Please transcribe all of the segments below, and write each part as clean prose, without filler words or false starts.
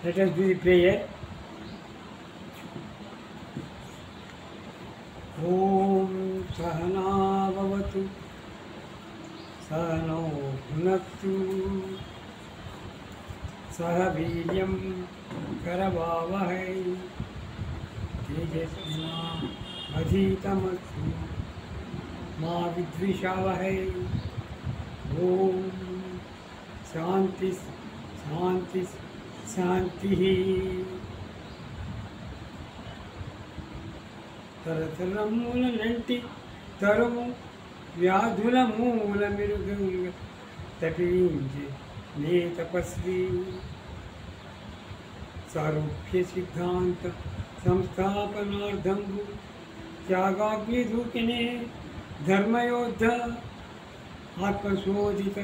Let us do the prayer. Om Sahana Bhavatu Sahano Bhunaktu Saha Viryam Karavavahai Tejasvina Adhitamastu Ma Vidvishavahai. Om Shantis Shantis Shantihi. తరతరములనంటి తరము వ్యాధుల మూల మెరుగంగా తపించే నే తపస్వి సారూప్య సిద్ధాంత సంస్థాపనార్థంబు త్యాగాగ్ని దూకినే ధర్మయోద్ధ ఆత్మశోధిత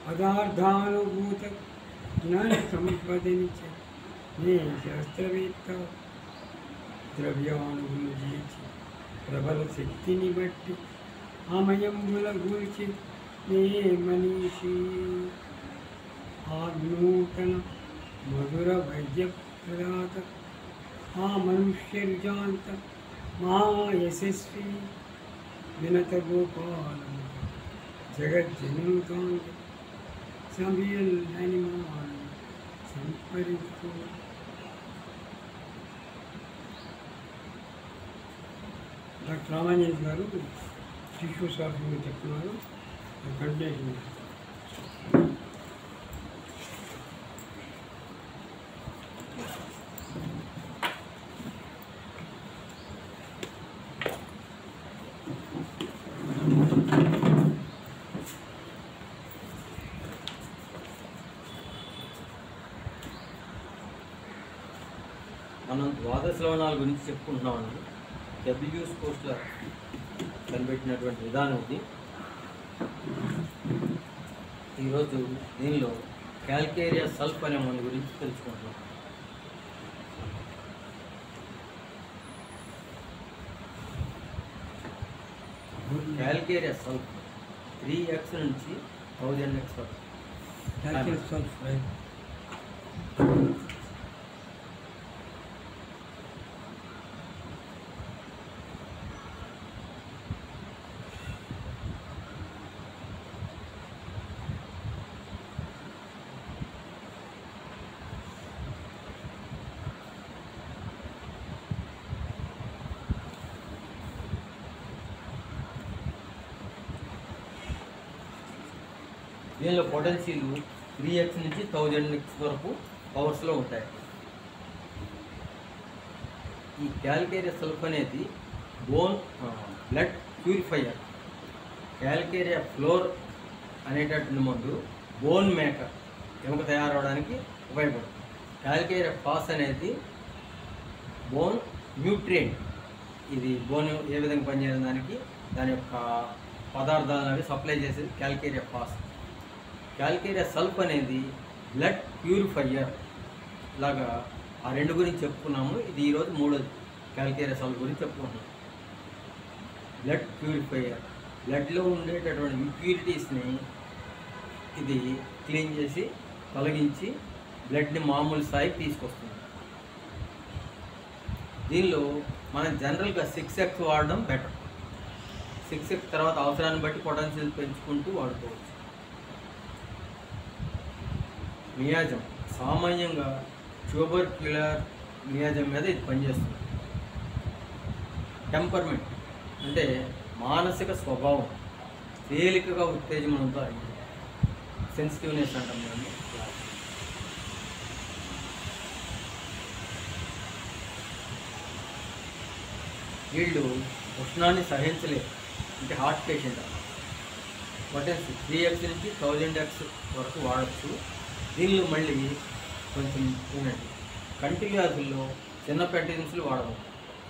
పదార్థానుభూత జ్ఞాన సంపదనిచ నే శాస్త్రవేత్త ద్రవ్యానుగులు జీచి ప్రబల శక్తిని బట్టి అమయంబుల గూల్చి నే మనీషి ఆ నూతన మధుర వైద్య ప్రదాత ఆ మనుష్య రుజాంత మా యశస్వి వినత గోపాల జగజ్జనూతాంగ సభ్యుల్ హనుమాన్ సంపరిస్తూ డాక్టర్ రామాంజన్ గారు టిష్యూ శాస్త్రం చెప్తున్నారు. కంటిన్యూషన్ మనం ద్వాదశ లవణాల గురించి చెప్పుకుంటున్నామండి. డబ్ల్యూస్ కోస్టర్ కనిపెట్టినటువంటి విధానం ఇది. ఈరోజు దీనిలో క్యాల్కేరియా సల్ఫ్ అనే మందు గురించి తెలుసుకుంటున్నాం. క్యాల్కేరియా సల్ఫ్ 3x నుంచి 1000x వరకు. దీనిలో పొటెన్షియల్ 3x నుంచి 1000x వరకు పవర్స్లో ఉంటాయి. ఈ క్యాల్కేరియా సల్ఫ్ అనేది బ్లడ్ ప్యూరిఫైయర్. క్యాల్కేరియా ఫ్లోర్ అనేటటువంటి మందు బోన్ మేకర్, ఎముక తయారవడానికి ఉపయోగపడుతుంది. క్యాల్కేరియా ఫాస్ అనేది బోన్ న్యూట్రియంట్. ఇది బోన్ ఏ విధంగా పనిచేయడానికి దాని యొక్క పదార్థాలను సప్లై చేసేది క్యాల్కేరియా ఫాస్. క్యాల్కేరియా సల్ఫ్ అనేది బ్లడ్ ప్యూరిఫైయర్. ఇలాగా ఆ రెండు గురించి చెప్పుకున్నాము. ఇది ఈరోజు మూడోది క్యాల్కేరియా సల్ఫ్ గురించి చెప్పుకున్నాము. బ్లడ్ ప్యూరిఫైయర్, బ్లడ్లో ఉండేటటువంటి ఇంప్యూరిటీస్ని ఇది క్లీన్ చేసి తొలగించి బ్లడ్ని మామూలు స్థాయికి తీసుకొస్తుంది. దీనిలో మనం జనరల్గా 6x వాడడం బెటర్. 6x తర్వాత అవసరాన్ని బట్టి పొటెన్షియల్ పెంచుకుంటూ వాడుకోవచ్చు. మియాజం సామాన్యంగా ట్యూబర్క్యులర్ మియాజం మీద ఇది పనిచేస్తుంది. టెంపర్మెంట్ అంటే మానసిక స్వభావం, తేలికగా ఉత్తేజనంతో అయింది. సెన్సిటివ్నెస్ అంటాం దాన్ని. వీళ్ళు ఉష్ణాన్ని సహించలేరు, అంటే హార్ట్ పేషెంట్. పొటెన్షియల్ 3x నుంచి 1000x వరకు వాడచ్చు. దీనిలో మళ్ళీ కొంచెం ఉండండి. కంటి వ్యాధుల్లో చిన్న పొటెన్షియల్ వాడము.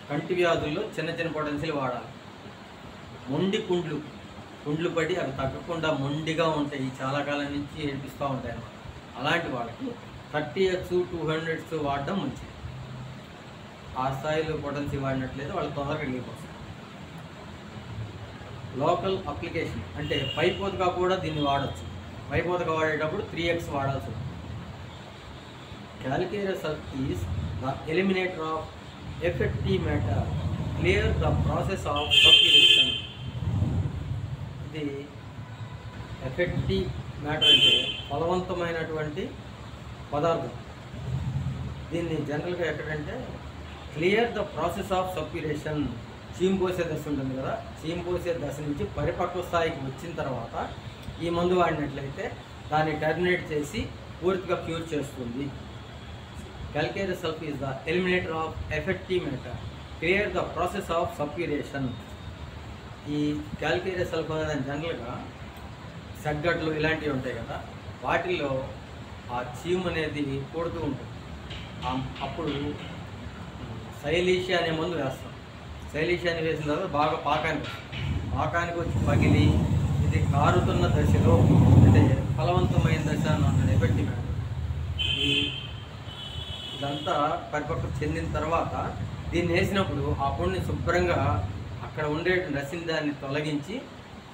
కంటి వ్యాధుల్లో చిన్న చిన్న పొటెన్షియల్ వాడాలి. మొండి కుండ్లు పడి అవి తగ్గకుండా మొండిగా ఉంటాయి, చాలా కాలం నుంచి ఏడిపిస్తూ ఉంటాయి అన్నమాట. అలాంటి వాళ్ళకి 30x 200x వాడడం మంచిది. ఆ స్థాయిలో పొటెన్షియల్ వాడినట్లయితే వాళ్ళు తొందరగా వెళ్ళిపోతారు. లోకల్ అప్లికేషన్ అంటే పైపోతగా కూడా దీన్ని వాడచ్చు. పైపోతగా వాడేటప్పుడు 3x వాడాల్సి ఉంటుంది. Calcareous salt is the eliminator of effective matter, clear the process of suppuration. ఇది ఎఫెక్టివ్ మ్యాటర్ అంటే ఫలవంతమైనటువంటి పదార్థం. దీన్ని జనరల్గా ఎక్కడంటే క్లియర్ ద ప్రాసెస్ ఆఫ్ సప్యురేషన్, చీము పోసే దశ ఉంటుంది కదా, చీము పోసే దశ నుంచి పరిపక్వ స్థాయికి వచ్చిన తర్వాత ఈ మందు వాడినట్లయితే దాన్ని టర్మినేట్ చేసి పూర్తిగా క్యూర్ చేస్తుంది. Calcareous sulfur is the eliminator of effective matter, clear the process of suppuration. ఈ క్యాల్కేరియస్ సల్ఫర్ అనేది జనరల్గా సగ్గడ్లు ఇలాంటివి ఉంటాయి కదా, వాటిల్లో ఆ చీము అనేది కొడుతూ ఉంటుంది. అప్పుడు సైలీషియా అనే మందు వేస్తాం. సైలీషియాని వేసిన తర్వాత బాగా పాకానికి వచ్చి పగిలి ఇది కారుతున్న దశలో అంటే ఫలవంతమైన దశ అని ఉంటుంది ఎఫెక్టివ్ మ్యాటర్. ఇదంతా పరిపక్వం చెందిన తర్వాత దీన్ని వేసినప్పుడు ఆ పొడిని శుభ్రంగా అక్కడ ఉండే రసిని దాన్ని తొలగించి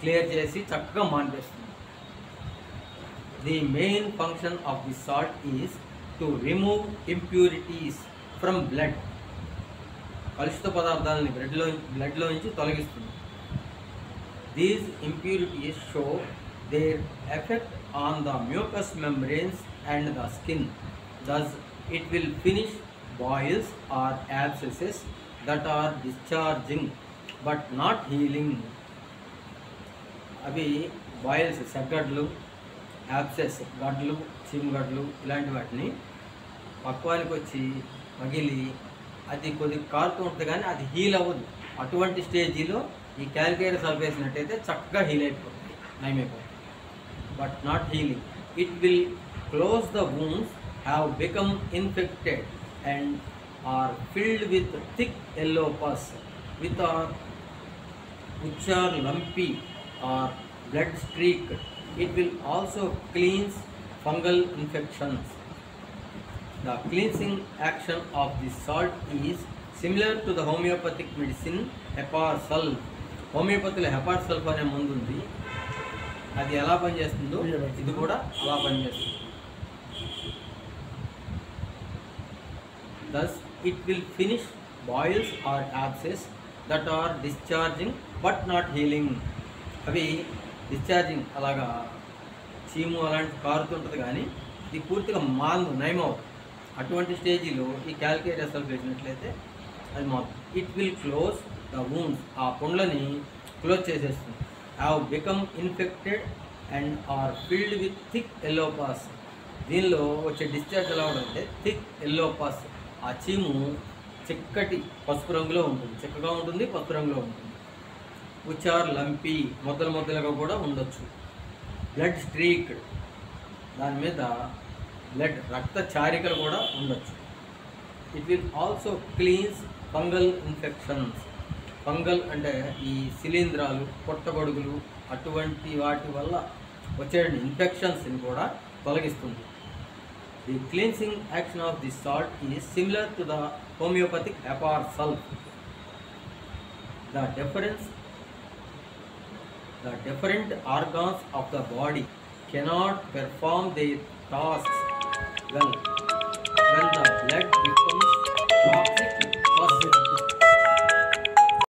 క్లియర్ చేసి చక్కగా మాన్పేస్తుంది. The main function of the salt is to remove impurities from blood. కలుషిత పదార్థాలని బ్లడ్లో నుంచి తొలగిస్తుంది. These impurities show their effect on the mucous membranes and the skin. Thus it will finish boils or abscesses that are discharging but not healing. అవి boils, సగ్గడ్లు, abscess గడ్లు, చీమగడ్లు ఇలాంటి వాటిని పక్వానికి వచ్చి పగిలి అది కొద్దిగా కారుతూ ఉంటుంది కానీ అది హీల్ అవ్వదు. అటువంటి స్టేజీలో ఈ క్యాల్కేరియస్ సల్ఫర్ వేసినట్టయితే చక్కగా హీల్ అయిపోతుంది, నయమైపోతుంది. But not healing. It will close the wounds have become infected and are filled with thick yellow pus which are lumpy or blood streaked. It will also cleanse fungal infections. The cleansing action of this salt is similar to the homeopathic medicine Heparsulf. హోమియోపతిలో Hepar sulph అనే మందు ఉంది. అది ఎలా పనిచేస్తుందో ఇది కూడా అలా పనిచేస్తుంది. Thus, it will finish boils or abscess that are discharging but not healing. అవి డిశ్చార్జింగ్ అలాగా చీము అలాంటి కారుతుంటుంది కానీ ఇది పూర్తిగా నయమవుతుంది. అటువంటి స్టేజీలో ఈ క్యాల్కేరియస్ సల్ఫర్ వేసినట్లయితే అది మారుతుంది. It will close the wounds, ఆ పుండ్లని క్లోజ్ చేసేస్తుంది. Have become infected and are filled with thick yellow pus. దీనిలో వచ్చే డిశ్చార్జ్ ఎలా ఉంటుందంటే థిక్ ఎల్లో పాస్. ఆ చీము చిక్కటి పసుపు రంగులో ఉంటుంది, చిక్కగా ఉంటుంది, పసుపు రంగులో ఉంటుంది. విచ్ ఆర్ లంపీ, మొదలుగా కూడా ఉండొచ్చు. బ్లడ్ స్ట్రీక్డ్, దాని మీద బ్లడ్ రక్త చారికలు కూడా ఉండొచ్చు. It will also cleans fungal infections. Fungal అంటే ఈ శిలీంధ్రాలు, పొట్టగొడుగులు అటువంటి వాటి వల్ల వచ్చే ఇన్ఫెక్షన్స్ని కూడా తొలగిస్తుంది. The cleansing action of this salt is similar to the homeopathic Heparsulf. The different organs of the body cannot perform their tasks well when the blood becomes